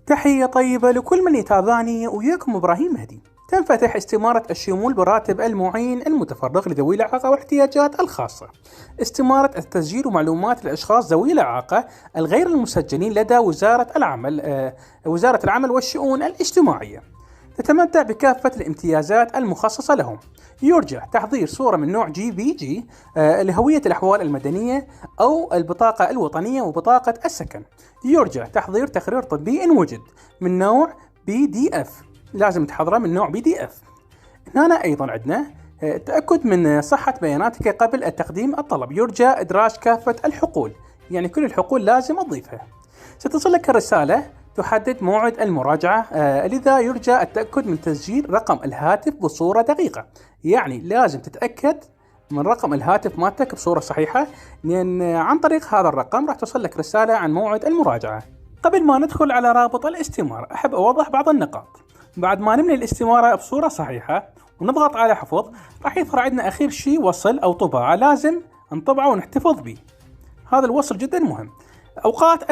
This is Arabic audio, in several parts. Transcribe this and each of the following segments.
تحية طيبة لكل من يتابعني، وياكم إبراهيم مهدي. تنفتح استمارة الشمول براتب المعين المتفرغ لذوي الإعاقة والاحتياجات الخاصة. استمارة التسجيل ومعلومات الأشخاص ذوي الإعاقة الغير المسجلين لدى وزارة العمل والشؤون الاجتماعية. تتمتع بكافة الامتيازات المخصصة لهم. يرجى تحضير صورة من نوع GBG لهوية الأحوال المدنية أو البطاقة الوطنية وبطاقة السكن. يرجى تحضير تقرير طبي إن وجد من نوع PDF، لازم تحضره من نوع PDF. هنا أيضا عندنا تأكد من صحة بياناتك قبل التقديم الطلب. يرجى إدراج كافة الحقول، يعني كل الحقول لازم أضيفها. ستصلك الرسالة تحدد موعد المراجعة، لذا يرجى التأكد من تسجيل رقم الهاتف بصورة دقيقة، يعني لازم تتأكد من رقم الهاتف مالتك بصورة صحيحة، لأن عن طريق هذا الرقم راح توصلك رسالة عن موعد المراجعة. قبل ما ندخل على رابط الاستمارة أحب أوضح بعض النقاط. بعد ما نملي الاستمارة بصورة صحيحة ونضغط على حفظ، راح يظهر عندنا أخير شيء وصل أو طباعة، لازم نطبعه ونحتفظ به. هذا الوصل جدا مهم. أوقات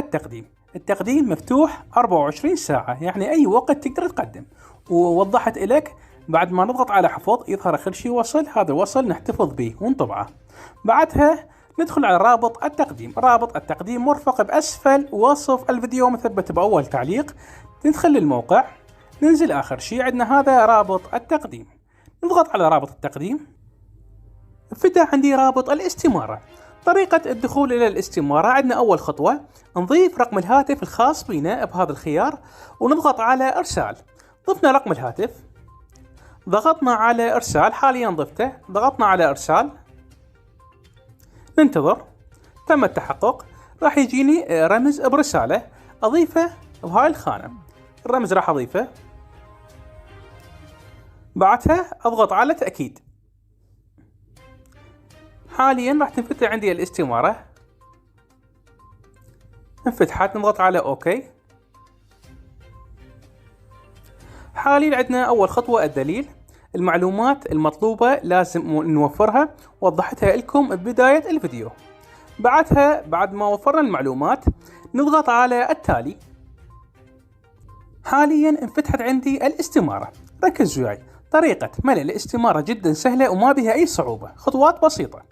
التقديم مفتوح 24 ساعة، يعني أي وقت تقدر تقدم. ووضحت لك بعد ما نضغط على حفظ يظهر آخر شيء وصل، هذا الوصل نحتفظ به ونطبعه. بعدها ندخل على رابط التقديم. رابط التقديم مرفق بأسفل وصف الفيديو، مثبت بأول تعليق. ندخل للموقع، ننزل آخر شيء عندنا هذا رابط التقديم. نضغط على رابط التقديم، فتح عندي رابط الاستمارة. طريقة الدخول إلى الاستمارة عندنا أول خطوة نضيف رقم الهاتف الخاص بنا بهذا الخيار ونضغط على إرسال. ضفنا رقم الهاتف، ضغطنا على إرسال، حاليا ضفته، ضغطنا على إرسال، ننتظر. تم التحقق، راح يجيني رمز برسالة أضيفه بهاي الخانة. الرمز راح أضيفه، بعدها أضغط على تأكيد. حاليا راح تنفتح عندي الاستمارة، انفتحت، نضغط على اوكي. حاليا عندنا اول خطوة الدليل. المعلومات المطلوبة لازم نوفرها، وضحتها لكم ببداية الفيديو. بعدها بعد ما وفرنا المعلومات نضغط على التالي. حاليا انفتحت عندي الاستمارة. ركزوا وياي، طريقة ملء الاستمارة جدا سهلة وما بها اي صعوبة، خطوات بسيطة.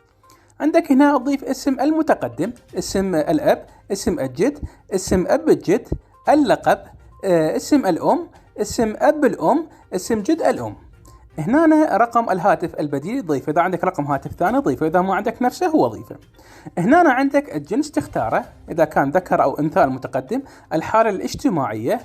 عندك هنا تضيف اسم المتقدم، اسم الأب، اسم الجد، اسم أب الجد، اللقب، اسم الأم، اسم أب الأم، اسم جد الأم. هنا رقم الهاتف البديل ضيفه، إذا عندك رقم هاتف ثاني ضيفه، إذا ما عندك نفسه هو ضيفه. هنا عندك الجنس تختاره، إذا كان ذكر أو أنثى المتقدم. الحالة الاجتماعية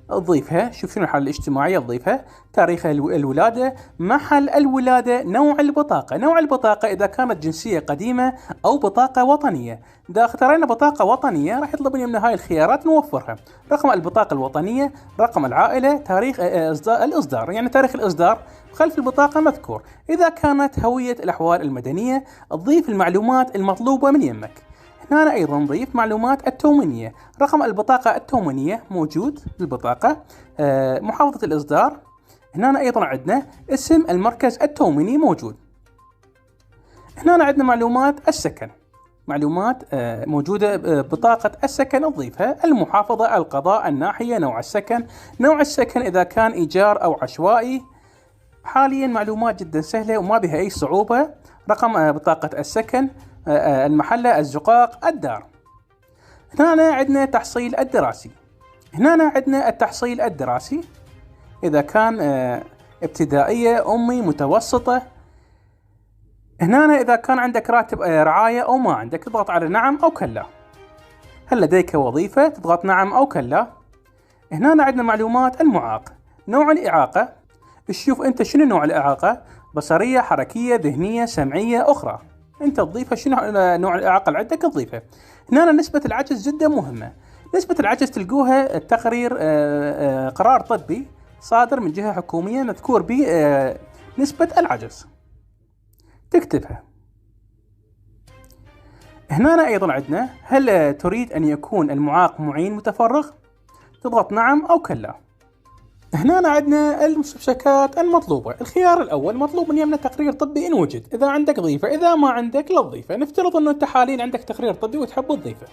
تضيفها، شوف شنو الحالة الاجتماعية تضيفها. تاريخ الولادة، محل الولادة، نوع البطاقة. نوع البطاقة إذا كانت جنسية قديمة أو بطاقة وطنية. إذا اختارينا بطاقة وطنية راح يطلبني من هاي الخيارات نوفرها. رقم البطاقة الوطنية، رقم العائلة، تاريخ الإصدار، يعني تاريخ الإصدار خلف البطاقة مذكور. إذا كانت هوية الأحوال المدنية تضيف المعلومات المطلوبة من يمك. هنا أيضا نضيف معلومات التومينية. رقم البطاقة التومينية موجود بالبطاقة، محافظة الإصدار. هنا أيضا عندنا اسم المركز التوميني موجود. هنا عندنا معلومات السكن، معلومات موجودة ببطاقة السكن نضيفها. المحافظة، القضاء، الناحية، نوع السكن. نوع السكن إذا كان إيجار أو عشوائي. حاليا معلومات جدا سهلة وما بها أي صعوبة. رقم بطاقة السكن، المحلة، الزقاق، الدار. هنا عندنا تحصيل الدراسي. هنا عندنا التحصيل الدراسي إذا كان ابتدائية، أمي، متوسطة. هنا إذا كان عندك راتب رعاية أو ما عندك تضغط على نعم أو كلا. هل لديك وظيفة؟ تضغط نعم أو كلا. هنا عندنا معلومات المعاق. نوع الإعاقة، تشوف أنت شنو نوع الإعاقة، بصرية، حركية، ذهنية، سمعية، أخرى. أنت تضيفها شنو نوع الإعاقة اللي عندك تضيفه. هنا نسبة العجز جدا مهمة. نسبة العجز تلقوها التقرير، قرار طبي صادر من جهة حكومية مذكور به نسبة العجز، تكتبها. هنا أيضا عندنا هل تريد أن يكون المعاق معين متفرغ؟ تضغط نعم أو كلا. هنا عندنا المستشفيات المطلوبة. الخيار الأول مطلوب من يمنا تقرير طبي إن وجد، إذا عندك ضيفة، إذا ما عندك لا تضيفه. نفترض أنه أنت حاليا عندك تقرير طبي وتحب تضيفه،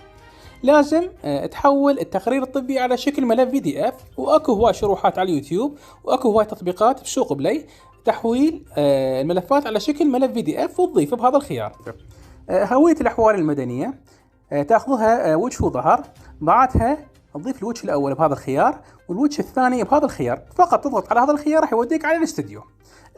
لازم تحول التقرير الطبي على شكل ملف PDF، واكو هواي شروحات على اليوتيوب واكو هواي تطبيقات بسوق بلاي تحويل الملفات على شكل ملف PDF وتضيفه بهذا الخيار. هوية الأحوال المدنية تاخذها وجه وظهر، بعدها تضيف الوجه الأول بهذا الخيار والوجه الثاني بهذا الخيار، فقط تضغط على هذا الخيار راح يوديك على الاستديو.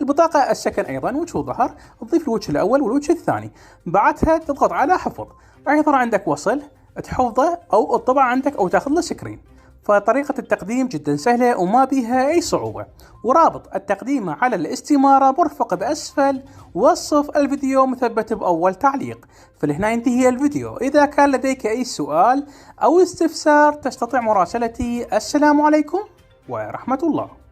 البطاقة السكن أيضا وجه وظهر، تضيف الوجه الأول والوجه الثاني، بعدها تضغط على حفظ، راح يظهر عندك وصل تحفظه أو الطبع عندك أو تاخذ له سكرين. فطريقة التقديم جدا سهلة وما بيها أي صعوبة، ورابط التقديم على الاستمارة مرفق بأسفل وصف الفيديو مثبت بأول تعليق. فلهنا ينتهي الفيديو. إذا كان لديك أي سؤال أو استفسار تستطيع مراسلتي. السلام عليكم ورحمة الله.